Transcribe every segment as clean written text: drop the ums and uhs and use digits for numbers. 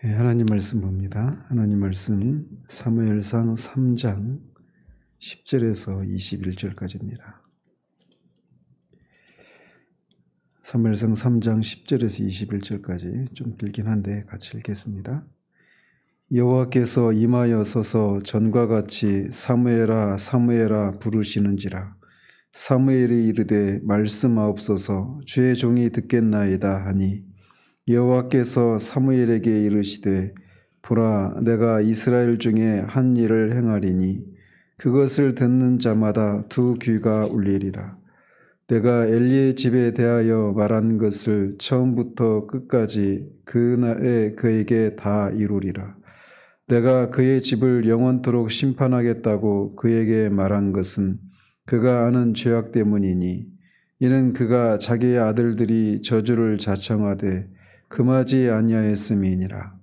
하나님 말씀 봅니다. 하나님 말씀 사무엘상 3장 10절에서 21절까지입니다. 사무엘상 3장 10절에서 21절까지 좀 길긴 한데 같이 읽겠습니다. 여호와께서 임하여 서서 전과 같이 사무엘아 사무엘아 부르시는지라. 사무엘이 이르되 말씀하옵소서 주의 종이 듣겠나이다 하니 여호와께서 사무엘에게 이르시되 보라 내가 이스라엘 중에 한 일을 행하리니 그것을 듣는 자마다 두 귀가 울리리라. 내가 엘리의 집에 대하여 말한 것을 처음부터 끝까지 그날에 그에게 다 이루리라. 내가 그의 집을 영원토록 심판하겠다고 그에게 말한 것은 그가 아는 죄악 때문이니 이는 그가 자기의 아들들이 저주를 자청하되 금하지 아니하였음이니라.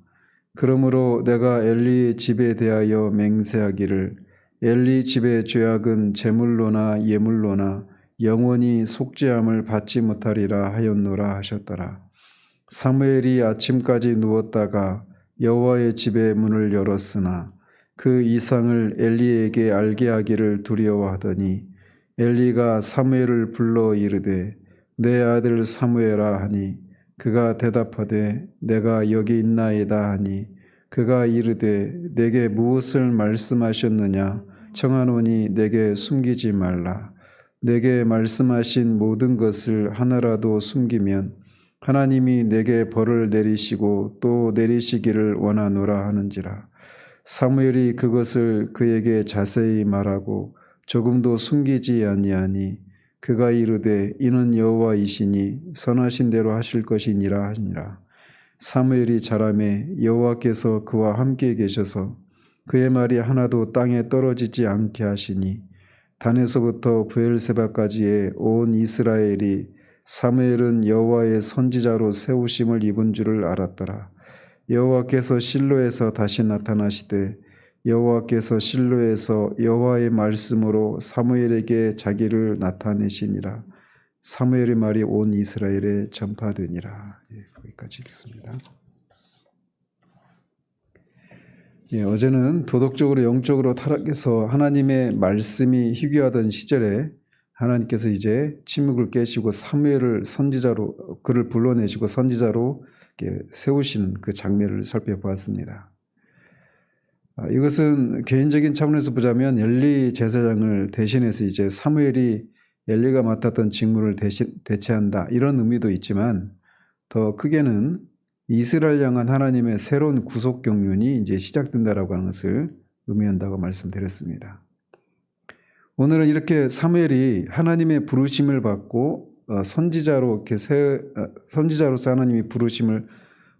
그러므로 내가 엘리의 집에 대하여 맹세하기를 엘리 집의 죄악은 제물로나 예물로나 영원히 속죄함을 받지 못하리라 하였노라 하셨더라. 사무엘이 아침까지 누웠다가 여호와의 집의 문을 열었으나 그 이상을 엘리에게 알게 하기를 두려워하더니 엘리가 사무엘을 불러 이르되 내 아들 사무엘아 하니 그가 대답하되 내가 여기 있나이다 하니 그가 이르되 내게 무엇을 말씀하셨느냐 청하노니 내게 숨기지 말라. 내게 말씀하신 모든 것을 하나라도 숨기면 하나님이 내게 벌을 내리시고 또 내리시기를 원하노라 하는지라. 사무엘이 그것을 그에게 자세히 말하고 조금도 숨기지 아니하니 그가 이르되 이는 여호와이시니 선하신 대로 하실 것이니라 하니라. 사무엘이 자라매 여호와께서 그와 함께 계셔서 그의 말이 하나도 땅에 떨어지지 않게 하시니 단에서부터 브엘세바까지의 온 이스라엘이 사무엘은 여호와의 선지자로 세우심을 입은 줄을 알았더라. 여호와께서 실로에서 다시 나타나시되 여호와께서 실로에서 여호와의 말씀으로 사무엘에게 자기를 나타내시니라. 사무엘의 말이 온 이스라엘에 전파되니라. 거기까지 읽습니다. 어제는 도덕적으로 영적으로 타락해서 하나님의 말씀이 희귀하던 시절에 하나님께서 이제 침묵을 깨시고 사무엘을 선지자로 그를 불러내시고 선지자로 세우시는 그 장면을 살펴보았습니다. 이것은 개인적인 차원에서 보자면 엘리 제사장을 대신해서 이제 사무엘이 엘리가 맡았던 직무를 대체한다 이런 의미도 있지만 더 크게는 이스라엘 향한 하나님의 새로운 구속 경륜이 이제 시작된다라고 하는 것을 의미한다고 말씀드렸습니다. 오늘은 이렇게 사무엘이 하나님의 부르심을 받고 선지자로 이렇게 선지자로서 하나님이 부르심을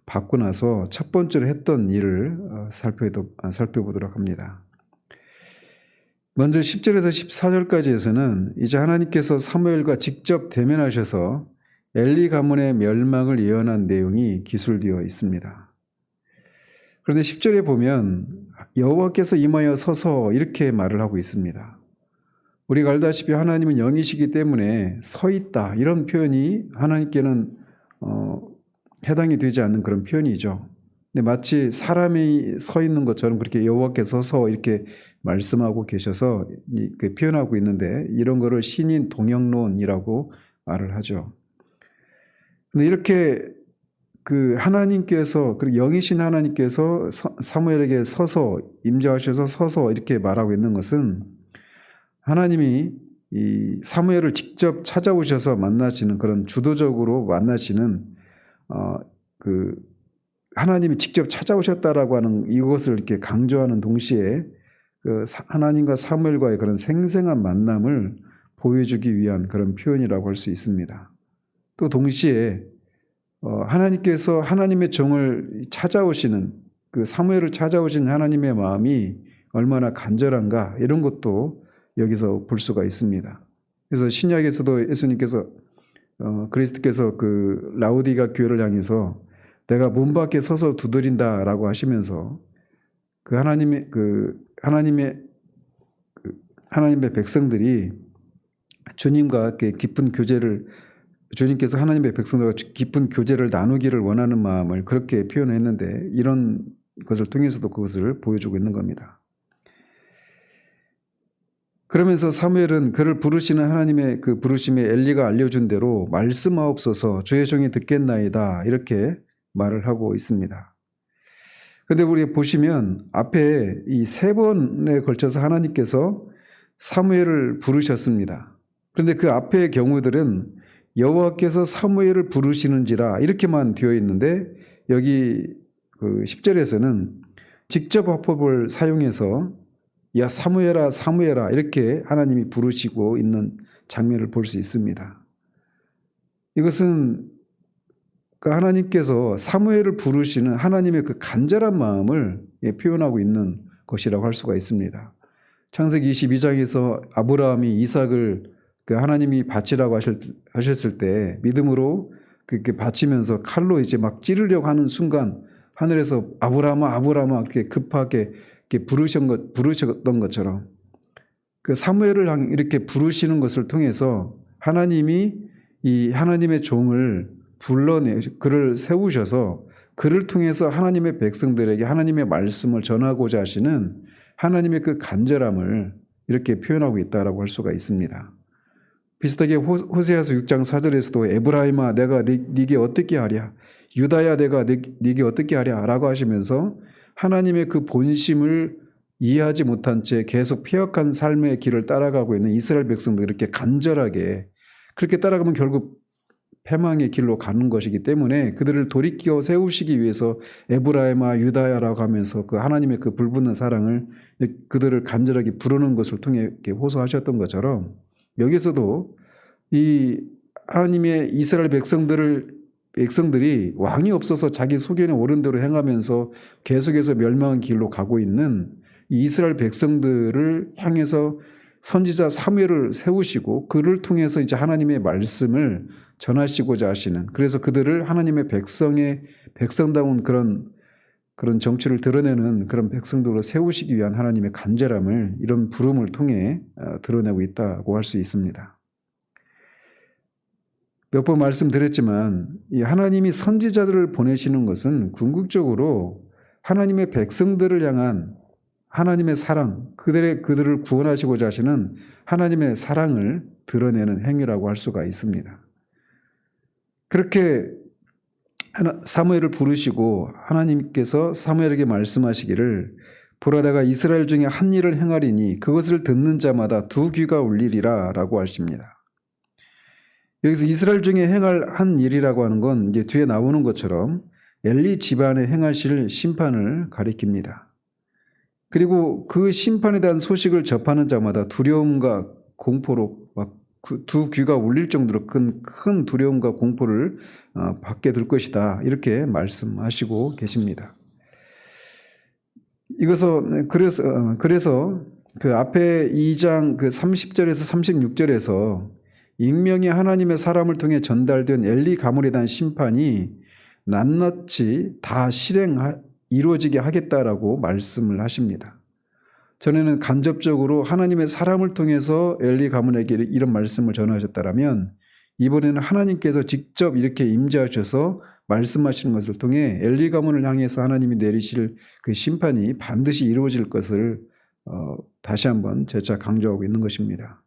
받고 나서 첫 번째로 했던 일을 살펴보도록 합니다. 먼저 10절에서 14절까지에서는 이제 하나님께서 사무엘과 직접 대면하셔서 엘리 가문의 멸망을 예언한 내용이 기술되어 있습니다. 그런데 10절에 보면 여호와께서 임하여 서서 이렇게 말을 하고 있습니다. 우리가 알다시피 하나님은 영이시기 때문에 서 있다 이런 표현이 하나님께는 해당이 되지 않는 그런 표현이죠. 근데 마치 사람이 서 있는 것처럼 그렇게 여호와께서 서서 이렇게 말씀하고 계셔서 표현하고 있는데 이런 거를 신인 동영론이라고 말을 하죠. 근데 이렇게 그 하나님께서 그리고 영이신 하나님께서 사무엘에게 서서 임재하셔서 서서 이렇게 말하고 있는 것은 하나님이 이 사무엘을 직접 찾아오셔서 만나시는 그런 주도적으로 만나시는 그 하나님이 직접 찾아오셨다라고 하는 이것을 이렇게 강조하는 동시에 그 하나님과 사무엘과의 그런 생생한 만남을 보여주기 위한 그런 표현이라고 할 수 있습니다. 또 동시에 하나님께서 하나님의 종을 찾아오시는 그 사무엘을 찾아오신 하나님의 마음이 얼마나 간절한가 이런 것도 여기서 볼 수가 있습니다. 그래서 신약에서도 예수님께서 그리스도께서 그 라오디가 교회를 향해서 내가 문 밖에 서서 두드린다라고 하시면서 그 하나님의 백성들이 주님과 깊은 교제를 주님께서 하나님의 백성들과 깊은 교제를 나누기를 원하는 마음을 그렇게 표현했는데 이런 것을 통해서도 그것을 보여주고 있는 겁니다. 그러면서 사무엘은 그를 부르시는 하나님의 그 부르심에 엘리가 알려준 대로 말씀하옵소서 주의 종이 듣겠나이다 이렇게 말을 하고 있습니다. 그런데 우리 보시면 앞에 이 3번에 걸쳐서 하나님께서 사무엘을 부르셨습니다. 그런데 그 앞의 경우들은 여호와께서 사무엘을 부르시는지라 이렇게만 되어 있는데 여기 그 10절에서는 직접 화법을 사용해서 야 사무엘아 사무엘아 이렇게 하나님이 부르시고 있는 장면을 볼 수 있습니다. 이것은 그 하나님께서 사무엘을 부르시는 하나님의 그 간절한 마음을 표현하고 있는 것이라고 할 수가 있습니다. 창세기 22장에서 아브라함이 이삭을 그 하나님이 바치라고 하셨을 때 믿음으로 그렇게 바치면서 칼로 이제 막 찌르려고 하는 순간 하늘에서 아브라함아 아브라함아 이렇게 급하게 이렇게 부르셨던 것처럼 그 사무엘을 이렇게 부르시는 것을 통해서 하나님이 이 하나님의 종을 그를 세우셔서 그를 통해서 하나님의 백성들에게 하나님의 말씀을 전하고자 하시는 하나님의 그 간절함을 이렇게 표현하고 있다라고 할 수가 있습니다. 비슷하게 호세아서 6장 4절에서도 에브라임아 내가 네게 어떻게 하랴 유다야 내가 네게 어떻게 하랴 라고 하시면서 하나님의 그 본심을 이해하지 못한 채 계속 폐역한 삶의 길을 따라가고 있는 이스라엘 백성들 이렇게 간절하게 그렇게 따라가면 결국 패망의 길로 가는 것이기 때문에 그들을 돌이켜 세우시기 위해서 에브라임아 유다야라고 하면서 그 하나님의 그 불붙는 사랑을 그들을 간절하게 부르는 것을 통해 이렇게 호소하셨던 것처럼 여기서도 이 하나님의 이스라엘 백성들이 왕이 없어서 자기 소견에 옳은 대로 행하면서 계속해서 멸망한 길로 가고 있는 이 이스라엘 백성들을 향해서 선지자 사무엘을 세우시고 그를 통해서 이제 하나님의 말씀을 전하시고자 하시는 그래서 그들을 하나님의 백성다운 그런 정치를 드러내는 그런 백성들로 세우시기 위한 하나님의 간절함을 이런 부름을 통해 드러내고 있다고 할 수 있습니다. 몇 번 말씀드렸지만 이 하나님이 선지자들을 보내시는 것은 궁극적으로 하나님의 백성들을 향한 하나님의 사랑, 그들을 구원하시고자 하시는 하나님의 사랑을 드러내는 행위라고 할 수가 있습니다. 그렇게 사무엘을 부르시고 하나님께서 사무엘에게 말씀하시기를 보라 내가 이스라엘 중에 한 일을 행하리니 그것을 듣는 자마다 2 귀가 울리리라 라고 하십니다. 여기서 이스라엘 중에 행할 한 일이라고 하는 건 이제 뒤에 나오는 것처럼 엘리 집안에 행하실 심판을 가리킵니다. 그리고 그 심판에 대한 소식을 접하는 자마다 두려움과 공포로 막 2 귀가 울릴 정도로 큰 두려움과 공포를 받게 될 것이다. 이렇게 말씀하시고 계십니다. 그래서 그 앞에 2장 그 30절에서 36절에서 익명의 하나님의 사람을 통해 전달된 엘리 가문에 대한 심판이 낱낱이 다 이루어지게 하겠다라고 말씀을 하십니다. 전에는 간접적으로 하나님의 사람을 통해서 엘리 가문에게 이런 말씀을 전하셨다면 이번에는 하나님께서 직접 이렇게 임재하셔서 말씀하시는 것을 통해 엘리 가문을 향해서 하나님이 내리실 그 심판이 반드시 이루어질 것을 다시 한번 재차 강조하고 있는 것입니다.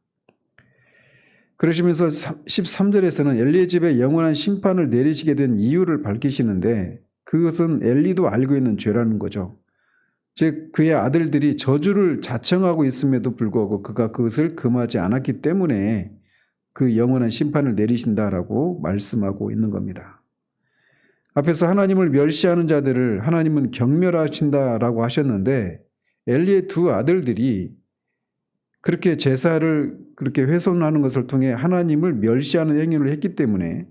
그러시면서 13절에서는 엘리의 집에 영원한 심판을 내리시게 된 이유를 밝히시는데 그것은 엘리도 알고 있는 죄라는 거죠. 즉 그의 아들들이 저주를 자청하고 있음에도 불구하고 그가 그것을 금하지 않았기 때문에 그 영원한 심판을 내리신다라고 말씀하고 있는 겁니다. 앞에서 하나님을 멸시하는 자들을 하나님은 경멸하신다라고 하셨는데 엘리의 2 아들들이 그렇게 제사를 그렇게 훼손하는 것을 통해 하나님을 멸시하는 행위를 했기 때문에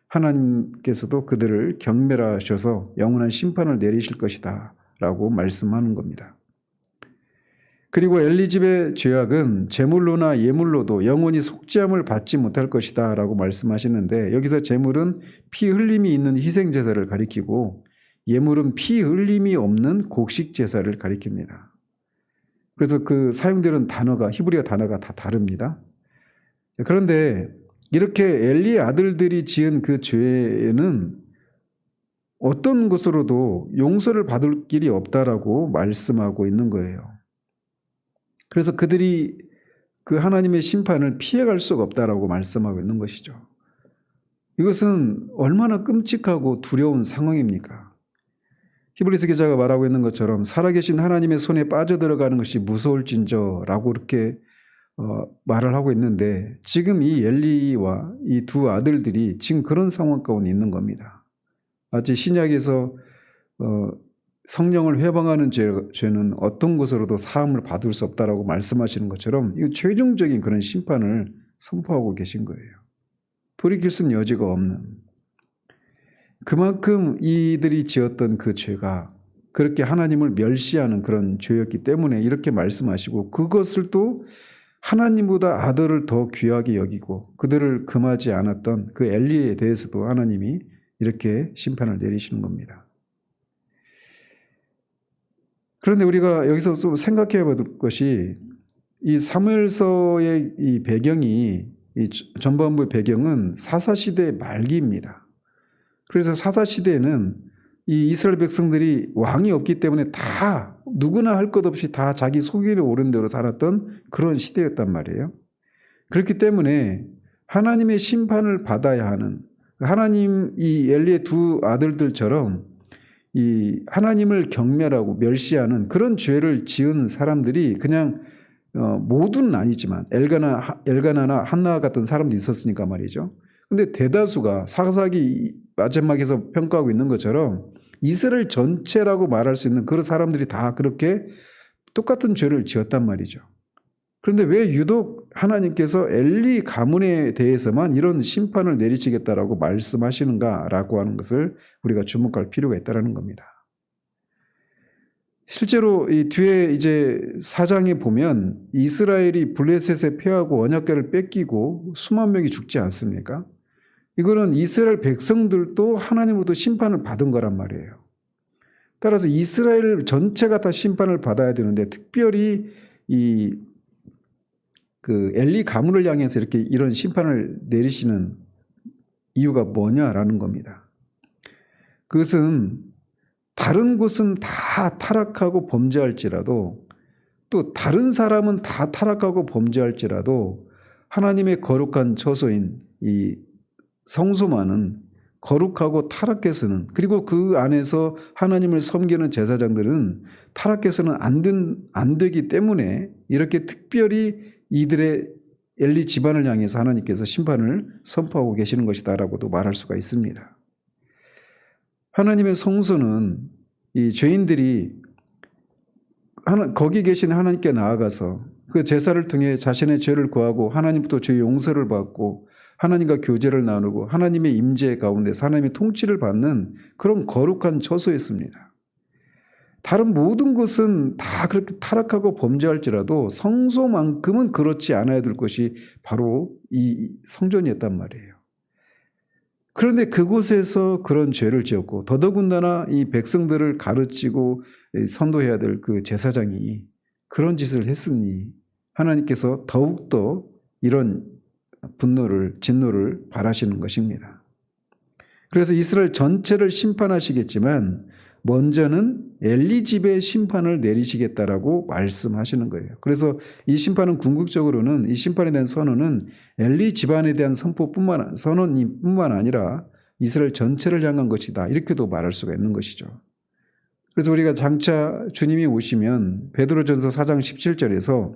하나님께서도 그들을 경멸하셔서 영원한 심판을 내리실 것이다 라고 말씀하는 겁니다. 그리고 엘리 집의 죄악은 제물로나 예물로도 영원히 속죄함을 받지 못할 것이다 라고 말씀하시는데 여기서 제물은 피 흘림이 있는 희생제사를 가리키고 예물은 피 흘림이 없는 곡식제사를 가리킵니다. 그래서 그 사용되는 단어가 히브리어 단어가 다 다릅니다. 그런데 이렇게 엘리의 아들들이 지은 그 죄는 어떤 것으로도 용서를 받을 길이 없다라고 말씀하고 있는 거예요. 그래서 그들이 그 하나님의 심판을 피해갈 수가 없다라고 말씀하고 있는 것이죠. 이것은 얼마나 끔찍하고 두려운 상황입니까? 히브리서 기자가 말하고 있는 것처럼 살아계신 하나님의 손에 빠져들어가는 것이 무서울진저라고 이렇게 말을 하고 있는데, 지금 이 엘리와 이 두 아들들이 지금 그런 상황 가운데 있는 겁니다. 마치 신약에서 성령을 회방하는 죄는 어떤 것으로도 사함을 받을 수 없다라고 말씀하시는 것처럼 이 최종적인 그런 심판을 선포하고 계신 거예요. 돌이킬 수는 여지가 없는. 그만큼 이들이 지었던 그 죄가 그렇게 하나님을 멸시하는 그런 죄였기 때문에 이렇게 말씀하시고, 그것을 또 하나님보다 아들을 더 귀하게 여기고 그들을 금하지 않았던 그 엘리에 대해서도 하나님이 이렇게 심판을 내리시는 겁니다. 그런데 우리가 여기서 좀 생각해 볼 것이, 이 사무엘서의 이 배경이, 이 전반부의 배경은 사사시대 말기입니다. 그래서 사사시대에는 이 이스라엘 백성들이 왕이 없기 때문에 다 누구나 할 것 없이 다 자기 소견에 오른 대로 살았던 그런 시대였단 말이에요. 그렇기 때문에 하나님의 심판을 받아야 하는, 하나님 이 엘리의 두 아들들처럼 이 하나님을 경멸하고 멸시하는 그런 죄를 지은 사람들이 그냥 모두는 아니지만 엘가나나 한나 같은 사람도 있었으니까 말이죠. 근데 대다수가 사사기 마지막에서 평가하고 있는 것처럼 이스라엘 전체라고 말할 수 있는 그런 사람들이 다 그렇게 똑같은 죄를 지었단 말이죠. 그런데 왜 유독 하나님께서 엘리 가문에 대해서만 이런 심판을 내리시겠다라고 말씀하시는가라고 하는 것을 우리가 주목할 필요가 있다는 겁니다. 실제로 이 뒤에 이제 4장에 보면 이스라엘이 블레셋에 패하고 언약궤를 뺏기고 수만 명이 죽지 않습니까? 이거는 이스라엘 백성들도 하나님으로부터 심판을 받은 거란 말이에요. 따라서 이스라엘 전체가 다 심판을 받아야 되는데, 특별히 그 엘리 가문을 향해서 이렇게 이런 심판을 내리시는 이유가 뭐냐라는 겁니다. 그것은 다른 곳은 다 타락하고 범죄할지라도, 또 다른 사람은 다 타락하고 범죄할지라도 하나님의 거룩한 처소인 이 성소만은 거룩하고 타락해서는, 그리고 그 안에서 하나님을 섬기는 제사장들은 타락해서는 안 되기 때문에 이렇게 특별히 이들의 엘리 집안을 향해서 하나님께서 심판을 선포하고 계시는 것이다라고도 말할 수가 있습니다. 하나님의 성소는 이 죄인들이 거기 계신 하나님께 나아가서 그 제사를 통해 자신의 죄를 구하고 하나님부터 죄 용서를 받고 하나님과 교제를 나누고 하나님의 임재 가운데서 하나님의 통치를 받는 그런 거룩한 처소였습니다. 다른 모든 것은 다 그렇게 타락하고 범죄할지라도 성소만큼은 그렇지 않아야 될 것이 바로 이 성전이었단 말이에요. 그런데 그곳에서 그런 죄를 지었고, 더더군다나 이 백성들을 가르치고 선도해야 될 그 제사장이 그런 짓을 했으니 하나님께서 더욱더 이런 진노를 바라시는 것입니다. 그래서 이스라엘 전체를 심판하시겠지만 먼저는 엘리 집의 심판을 내리시겠다라고 말씀하시는 거예요. 그래서 이 심판은 궁극적으로는, 이 심판에 대한 선언은 엘리 집안에 대한 선언뿐만 아니라 이스라엘 전체를 향한 것이다, 이렇게도 말할 수가 있는 것이죠. 그래서 우리가 장차 주님이 오시면 베드로전서 4장 17절에서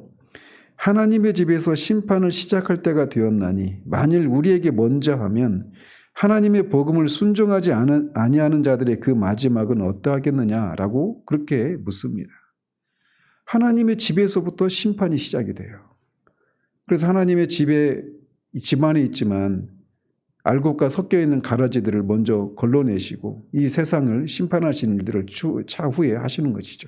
하나님의 집에서 심판을 시작할 때가 되었나니 만일 우리에게 먼저 하면 하나님의 복음을 순종하지 아니하는 자들의 그 마지막은 어떠하겠느냐라고 그렇게 묻습니다. 하나님의 집에서부터 심판이 시작이 돼요. 그래서 하나님의 집안에 있지만 알곡과 섞여 있는 가라지들을 먼저 걸러내시고 이 세상을 심판하시는 일들을 차후에 하시는 것이죠.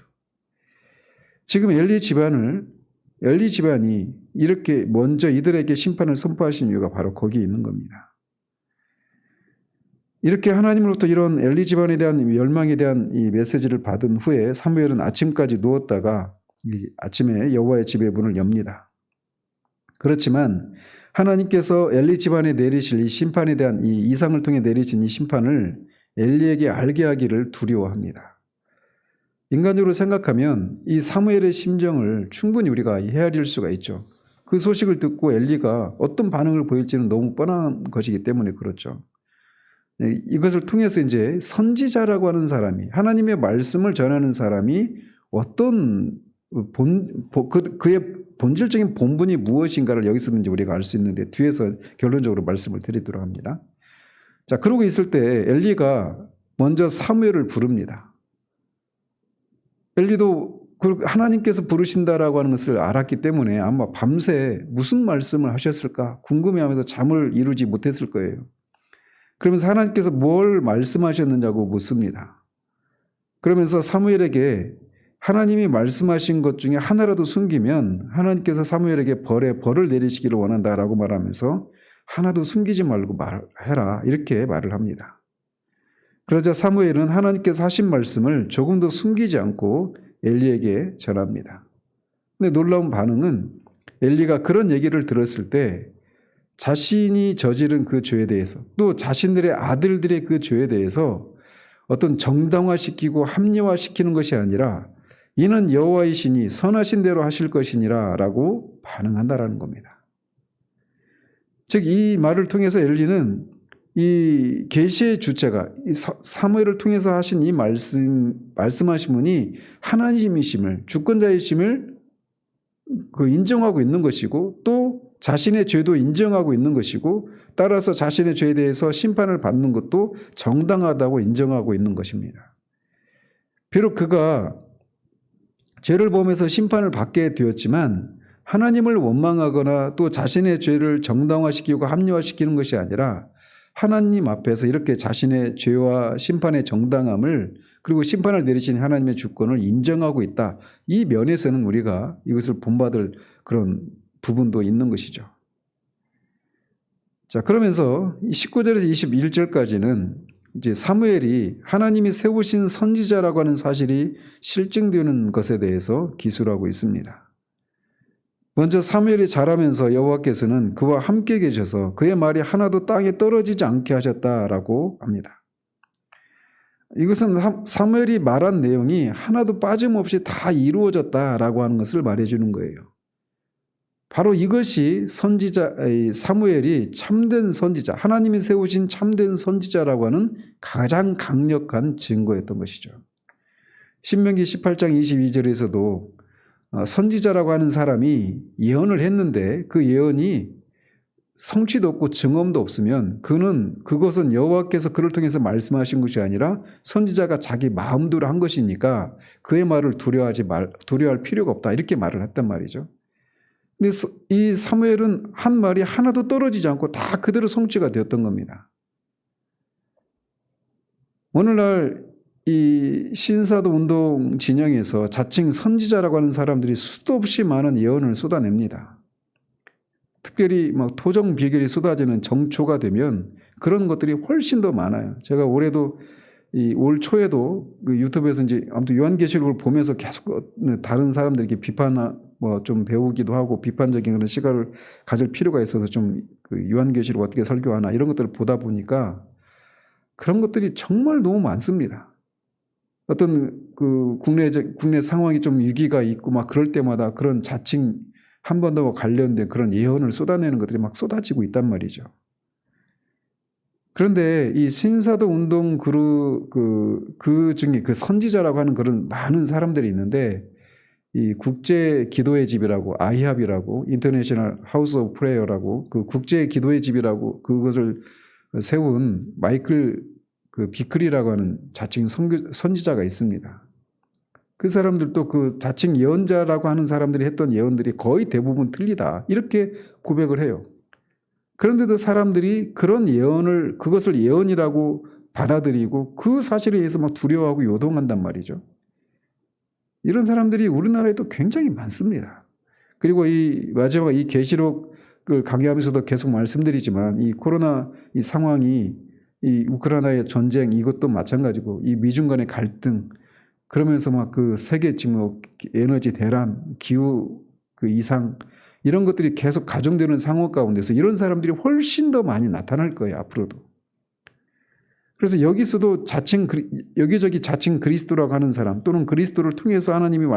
지금 엘리 집안이 이렇게 먼저 이들에게 심판을 선포하신 이유가 바로 거기에 있는 겁니다. 이렇게 하나님으로부터 이런 엘리 집안에 대한 멸망에 대한 이 메시지를 받은 후에 사무엘은 아침까지 누웠다가 아침에 여호와의 집의 문을 엽니다. 그렇지만 하나님께서 엘리 집안에 내리실 이 심판에 대한 이 이상을 통해 내리신 이 심판을 엘리에게 알게 하기를 두려워합니다. 인간적으로 생각하면 이 사무엘의 심정을 충분히 우리가 헤아릴 수가 있죠. 그 소식을 듣고 엘리가 어떤 반응을 보일지는 너무 뻔한 것이기 때문에 그렇죠. 이것을 통해서 이제 선지자라고 하는 사람이, 하나님의 말씀을 전하는 사람이 어떤 그의 본질적인 본분이 무엇인가를 여기서 이제 우리가 알 수 있는데, 뒤에서 결론적으로 말씀을 드리도록 합니다. 자, 그러고 있을 때 엘리가 먼저 사무엘을 부릅니다. 엘리도 하나님께서 부르신다라고 하는 것을 알았기 때문에 아마 밤새 무슨 말씀을 하셨을까 궁금해하면서 잠을 이루지 못했을 거예요. 그러면서 하나님께서 뭘 말씀하셨느냐고 묻습니다. 그러면서 사무엘에게 하나님이 말씀하신 것 중에 하나라도 숨기면 하나님께서 사무엘에게 벌을 내리시기를 원한다라고 말하면서 하나도 숨기지 말고 말해라, 이렇게 말을 합니다. 그러자 사무엘은 하나님께서 하신 말씀을 조금도 숨기지 않고 엘리에게 전합니다. 근데 놀라운 반응은 엘리가 그런 얘기를 들었을 때 자신이 저지른 그 죄에 대해서, 또 자신들의 아들들의 그 죄에 대해서 어떤 정당화시키고 합리화시키는 것이 아니라 이는 여호와의 신이 선하신 대로 하실 것이니라 라고 반응한다라는 겁니다. 즉 이 말을 통해서 엘리는 이 계시의 주체가 사무엘을 통해서 하신 이 말씀하신 분이 하나님이심을, 주권자이심을 인정하고 있는 것이고, 또 자신의 죄도 인정하고 있는 것이고, 따라서 자신의 죄에 대해서 심판을 받는 것도 정당하다고 인정하고 있는 것입니다. 비록 그가 죄를 범해서 심판을 받게 되었지만 하나님을 원망하거나 또 자신의 죄를 정당화시키고 합리화시키는 것이 아니라 하나님 앞에서 이렇게 자신의 죄와 심판의 정당함을, 그리고 심판을 내리신 하나님의 주권을 인정하고 있다. 이 면에서는 우리가 이것을 본받을 그런 부분도 있는 것이죠. 자, 그러면서 19절에서 21절까지는 이제 사무엘이 하나님이 세우신 선지자라고 하는 사실이 실증되는 것에 대해서 기술하고 있습니다. 먼저 사무엘이 자라면서 여호와께서는 그와 함께 계셔서 그의 말이 하나도 땅에 떨어지지 않게 하셨다라고 합니다. 이것은 사무엘이 말한 내용이 하나도 빠짐없이 다 이루어졌다라고 하는 것을 말해주는 거예요. 바로 이것이 사무엘이 참된 선지자, 하나님이 세우신 참된 선지자라고 하는 가장 강력한 증거였던 것이죠. 신명기 18장 22절에서도 선지자라고 하는 사람이 예언을 했는데 그 예언이 성취도 없고 증언도 없으면 그것은 여호와께서 그를 통해서 말씀하신 것이 아니라 선지자가 자기 마음대로 한 것이니까 그의 말을 두려워할 필요가 없다, 이렇게 말을 했단 말이죠. 근데 이 사무엘은 한 말이 하나도 떨어지지 않고 다 그대로 성취가 되었던 겁니다. 오늘날 이 신사도 운동 진영에서 자칭 선지자라고 하는 사람들이 수도 없이 많은 예언을 쏟아냅니다. 특별히 막 토정 비결이 쏟아지는 정초가 되면 그런 것들이 훨씬 더 많아요. 제가 올해도 올 초에도 그 유튜브에서 이제 아무튼 요한계시록을 보면서 계속 다른 사람들에게 좀 배우기도 하고 비판적인 그런 시각을 가질 필요가 있어서 좀 그 요한계시록 어떻게 설교하나 이런 것들을 보다 보니까 그런 것들이 정말 너무 많습니다. 어떤 그 국내 상황이 좀 위기가 있고 막 그럴 때마다 그런 자칭 한 번 더 관련된 그런 예언을 쏟아내는 것들이 막 쏟아지고 있단 말이죠. 그런데 이 신사도 운동 그 중에 그 선지자라고 하는 그런 많은 사람들이 있는데, 이 국제 기도의 집이라고, 아이합이라고, 인터내셔널 하우스 오브 프레이어라고, 그 국제 기도의 집이라고 그것을 세운 마이클 비클이라고 하는 자칭 선지자가 있습니다. 그 사람들도 그 자칭 예언자라고 하는 사람들이 했던 예언들이 거의 대부분 틀리다, 이렇게 고백을 해요. 그런데도 사람들이 그것을 예언이라고 받아들이고 그 사실에 의해서 막 두려워하고 요동한단 말이죠. 이런 사람들이 우리나라에도 굉장히 많습니다. 그리고 마지막 이 계시록을 강의하면서도 계속 말씀드리지만 이 코로나 이 상황이, 이 우크라이나의 전쟁 이것도 마찬가지고, 이 미중 간의 갈등, 그러면서 막 그 세계 지금 에너지 대란, 기후 그 이상, 이런 것들이 계속 가중되는 상황 가운데서 이런 사람들이 훨씬 더 많이 나타날 거예요, 앞으로도. 그래서 여기서도 여기저기 자칭 그리스도라고 하는 사람, 또는 그리스도를 통해서 하나님이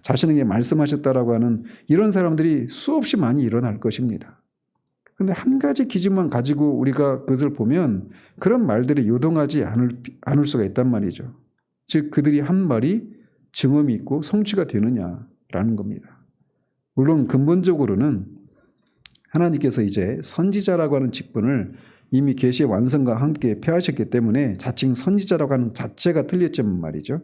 자신에게 말씀하셨다라고 하는 이런 사람들이 수없이 많이 일어날 것입니다. 그런데 한 가지 기준만 가지고 우리가 그것을 보면 그런 말들이 요동하지 않을 수가 있단 말이죠. 즉 그들이 한 말이 증언이 있고 성취가 되느냐라는 겁니다. 물론 근본적으로는 하나님께서 이제 선지자라고 하는 직분을 이미 계시의 완성과 함께 폐하셨기 때문에 자칭 선지자라고 하는 자체가 틀렸지만 말이죠.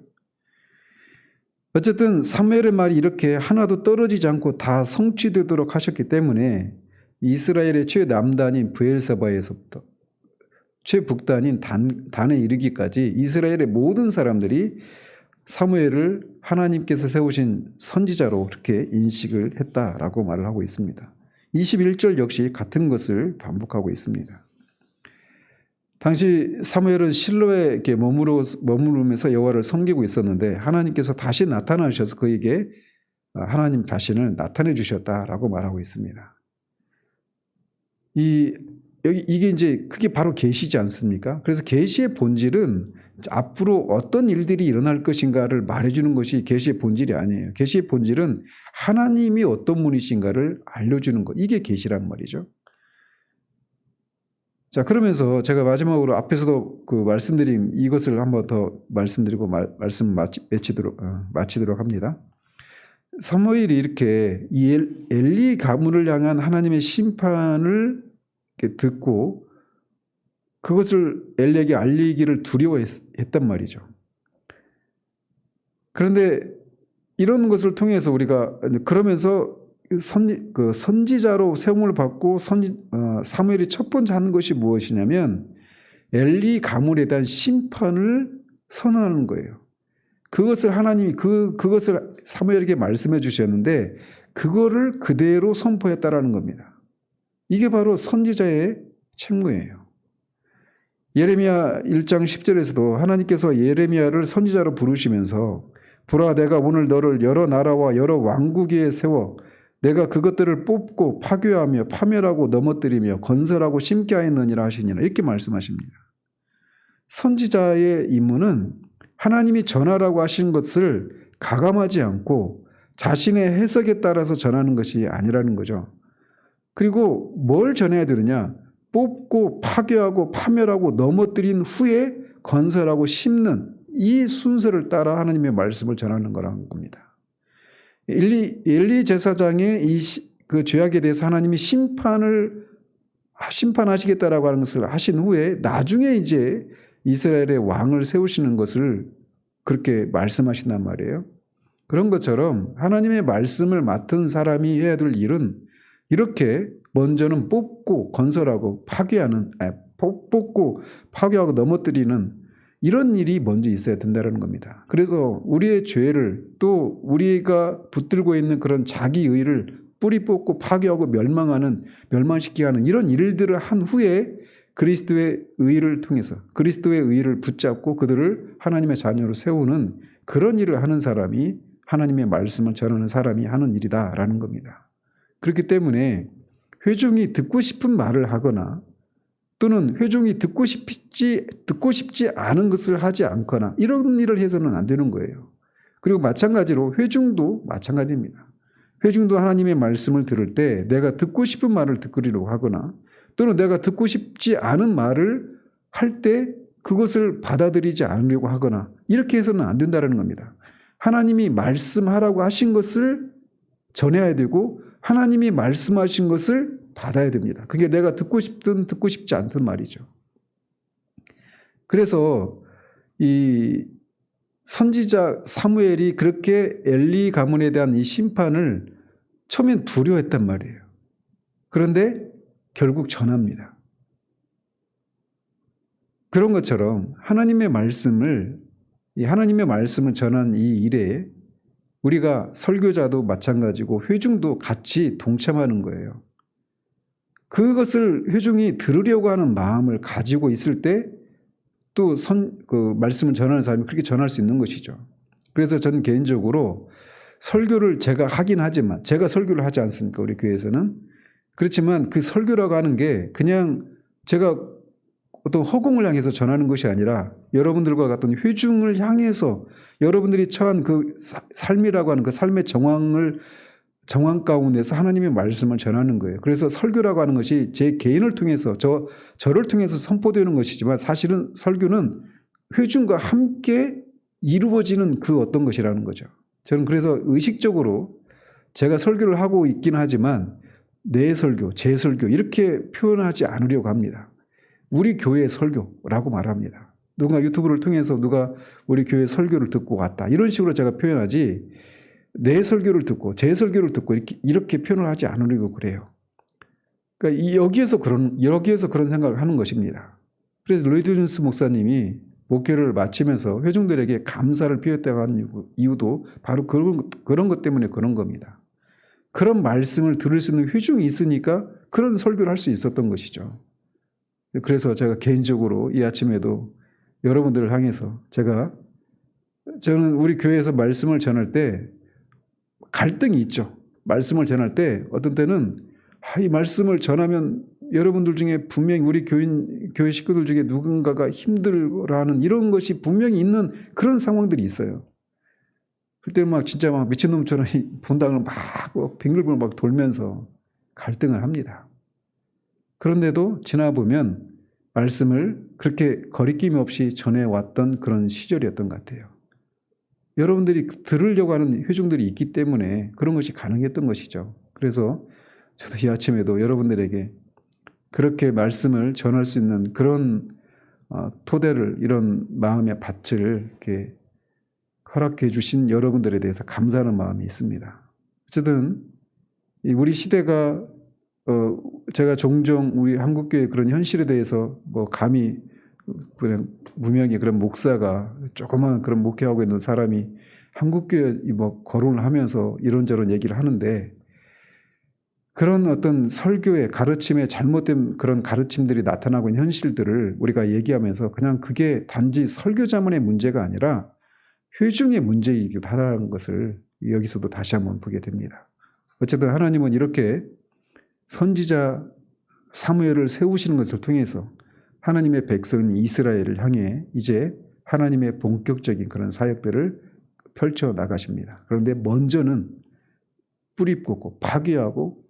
어쨌든 사무엘의 말이 이렇게 하나도 떨어지지 않고 다 성취되도록 하셨기 때문에 이스라엘의 최남단인 브엘세바에서부터 최북단인 단에 이르기까지 이스라엘의 모든 사람들이 사무엘을 하나님께서 세우신 선지자로 그렇게 인식을 했다라고 말을 하고 있습니다. 21절 역시 같은 것을 반복하고 있습니다. 당시 사무엘은 실로에 이렇게 머무르면서 여호와를 섬기고 있었는데 하나님께서 다시 나타나셔서 그에게 하나님 자신을 나타내 주셨다라고 말하고 있습니다. 이게 이제 그게 바로 계시지 않습니까? 그래서 계시의 본질은 앞으로 어떤 일들이 일어날 것인가를 말해주는 것이 계시의 본질이 아니에요. 계시의 본질은 하나님이 어떤 분이신가를 알려주는 것. 이게 계시란 말이죠. 자, 그러면서 제가 마지막으로 앞에서도 말씀드린 이것을 한번 더 말씀드리고 말씀 마치도록 합니다. 사무엘이 이렇게 엘리 가문을 향한 하나님의 심판을 이렇게 듣고 그것을 엘리에게 알리기를 두려워했단 말이죠. 그런데 이런 것을 통해서 우리가 그러면서 선지자로 세움을 받고 사무엘이 첫 번째 하는 것이 무엇이냐면 엘리 가문에 대한 심판을 선언하는 거예요. 그것을 하나님이 그것을 사무엘에게 말씀해 주셨는데 그거를 그대로 선포했다라는 겁니다. 이게 바로 선지자의 책무예요. 예레미야 1장 10절에서도 하나님께서 예레미야를 선지자로 부르시면서 보라 내가 오늘 너를 여러 나라와 여러 왕국 위에 세워 내가 그것들을 뽑고 파괴하며 파멸하고 넘어뜨리며 건설하고 심게 하였느니라 하시니라 이렇게 말씀하십니다. 선지자의 임무는 하나님이 전하라고 하신 것을 가감하지 않고 자신의 해석에 따라서 전하는 것이 아니라는 거죠. 그리고 뭘 전해야 되느냐? 뽑고 파괴하고 파멸하고 넘어뜨린 후에 건설하고 심는 이 순서를 따라 하나님의 말씀을 전하는 거라는 겁니다. 엘리 제사장의 그 죄악에 대해서 하나님이 심판하시겠다라고 하는 것을 하신 후에 나중에 이제 이스라엘의 왕을 세우시는 것을 그렇게 말씀하신단 말이에요. 그런 것처럼 하나님의 말씀을 맡은 사람이 해야 될 일은 이렇게 먼저는 뽑고 건설하고 뽑고 파괴하고 넘어뜨리는 이런 일이 먼저 있어야 된다는 겁니다. 그래서 우리의 죄를 또 우리가 붙들고 있는 그런 자기의를 뿌리 뽑고 파괴하고 멸망시키게 하는 이런 일들을 한 후에 그리스도의 의를 통해서 그리스도의 의를 붙잡고 그들을 하나님의 자녀로 세우는 그런 일을 하는 사람이 하나님의 말씀을 전하는 사람이 하는 일이다라는 겁니다. 그렇기 때문에 회중이 듣고 싶은 말을 하거나 또는 회중이 듣고 싶지 않은 것을 하지 않거나 이런 일을 해서는 안 되는 거예요. 그리고 마찬가지로 회중도 마찬가지입니다. 회중도 하나님의 말씀을 들을 때 내가 듣고 싶은 말을 듣으려고 하거나 또는 내가 듣고 싶지 않은 말을 할 때 그것을 받아들이지 않으려고 하거나 이렇게 해서는 안 된다는 겁니다. 하나님이 말씀하라고 하신 것을 전해야 되고 하나님이 말씀하신 것을 받아야 됩니다. 그게 내가 듣고 싶든 듣고 싶지 않든 말이죠. 그래서 이 선지자 사무엘이 그렇게 엘리 가문에 대한 이 심판을 처음엔 두려워했단 말이에요. 그런데 결국 전합니다. 그런 것처럼 하나님의 말씀을 전한 이 일에 우리가 설교자도 마찬가지고 회중도 같이 동참하는 거예요. 그것을 회중이 들으려고 하는 마음을 가지고 있을 때 또 말씀을 전하는 사람이 그렇게 전할 수 있는 것이죠. 그래서 저는 개인적으로 설교를 제가 하긴 하지만 제가 설교를 하지 않습니까? 우리 교회에서는. 그렇지만 그 설교라고 하는 게 그냥 제가 어떤 허공을 향해서 전하는 것이 아니라 여러분들과 같은 회중을 향해서 여러분들이 처한 그 삶이라고 하는 그 삶의 정황 가운데서 하나님의 말씀을 전하는 거예요. 그래서 설교라고 하는 것이 제 개인을 통해서 저를 통해서 선포되는 것이지만 사실은 설교는 회중과 함께 이루어지는 그 어떤 것이라는 거죠. 저는 그래서 의식적으로 제가 설교를 하고 있긴 하지만 내 설교, 제 설교 이렇게 표현하지 않으려고 합니다. 우리 교회 설교라고 말합니다. 누가 유튜브를 통해서 누가 우리 교회 설교를 듣고 왔다 이런 식으로 제가 표현하지 내 설교를 듣고 제 설교를 듣고 이렇게 표현을 하지 않으려고 그래요. 그러니까 여기에서 그런 생각을 하는 것입니다. 그래서 로이드 존스 목사님이 목회를 마치면서 회중들에게 감사를 표했다고 하는 이유도 바로 그런 것 때문에 그런 겁니다. 그런 말씀을 들을 수 있는 회중이 있으니까 그런 설교를 할 수 있었던 것이죠. 그래서 제가 개인적으로 이 아침에도 여러분들을 향해서 저는 우리 교회에서 말씀을 전할 때 갈등이 있죠. 말씀을 전할 때 어떤 때는 이 말씀을 전하면 여러분들 중에 분명히 우리 교회 식구들 중에 누군가가 힘들어하는 이런 것이 분명히 있는 그런 상황들이 있어요. 그때 진짜 미친놈처럼 본당을 빙글빙글 돌면서 갈등을 합니다. 그런데도 지나보면 말씀을 그렇게 거리낌 없이 전해왔던 그런 시절이었던 것 같아요. 여러분들이 들으려고 하는 회중들이 있기 때문에 그런 것이 가능했던 것이죠. 그래서 저도 이 아침에도 여러분들에게 그렇게 말씀을 전할 수 있는 그런 토대를 이런 마음의 밭을 이렇게 허락해 주신 여러분들에 대해서 감사하는 마음이 있습니다. 어쨌든 우리 시대가 제가 종종 우리 한국교회 그런 현실에 대해서 감히 그냥 무명의 그런 목사가 조그만 그런 목회하고 있는 사람이 한국교회 거론을 하면서 이런저런 얘기를 하는데 그런 어떤 설교의 가르침에 잘못된 그런 가르침들이 나타나고 있는 현실들을 우리가 얘기하면서 그냥 그게 단지 설교자만의 문제가 아니라 회중의 문제이기도 하다는 것을 여기서도 다시 한번 보게 됩니다. 어쨌든 하나님은 이렇게 선지자 사무엘을 세우시는 것을 통해서 하나님의 백성인 이스라엘을 향해 이제 하나님의 본격적인 그런 사역들을 펼쳐 나가십니다. 그런데 먼저는 뿌리 뽑고 파괴하고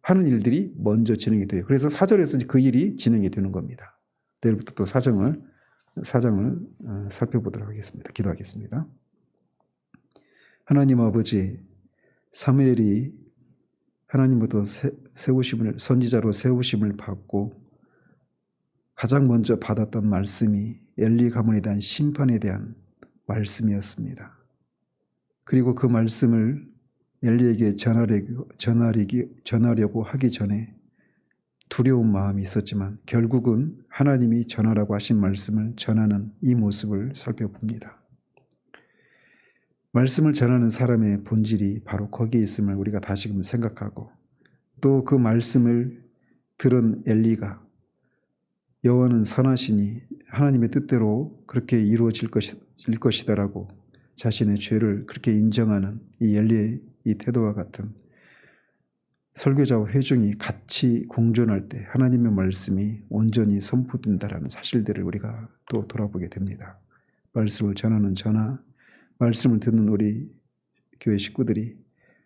하는 일들이 먼저 진행이 돼요. 그래서 4절에서 그 일이 진행이 되는 겁니다. 내일부터 또 사장을 살펴보도록 하겠습니다. 기도하겠습니다. 하나님 아버지, 사무엘이 하나님부터 선지자로 세우심을 받고 가장 먼저 받았던 말씀이 엘리 가문에 대한 심판에 대한 말씀이었습니다. 그리고 그 말씀을 엘리에게 전하려고 하기 전에 두려운 마음이 있었지만 결국은 하나님이 전하라고 하신 말씀을 전하는 이 모습을 살펴봅니다. 말씀을 전하는 사람의 본질이 바로 거기에 있음을 우리가 다시금 생각하고 또 그 말씀을 들은 엘리가 여호와는 선하시니 하나님의 뜻대로 그렇게 이루어질 것이다라고 자신의 죄를 그렇게 인정하는 이 엘리의 이 태도와 같은 설교자와 회중이 같이 공존할 때 하나님의 말씀이 온전히 선포된다라는 사실들을 우리가 또 돌아보게 됩니다. 말씀을 전하는 저나 말씀을 듣는 우리 교회 식구들이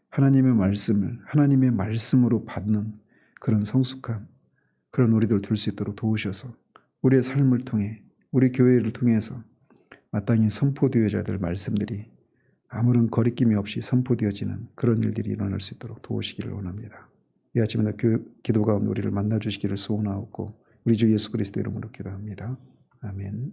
하나님의 말씀을 하나님의 말씀으로 받는 그런 성숙한 그런 우리들 될 수 있도록 도우셔서 우리의 삶을 통해 우리 교회를 통해서 마땅히 선포되어져야 될 말씀들이 아무런 거리낌이 없이 선포되어지는 그런 일들이 일어날 수 있도록 도우시기를 원합니다. 이 아침에 기도 가운데 우리를 만나주시기를 소원하옵고 우리 주 예수 그리스도 이름으로 기도합니다. 아멘.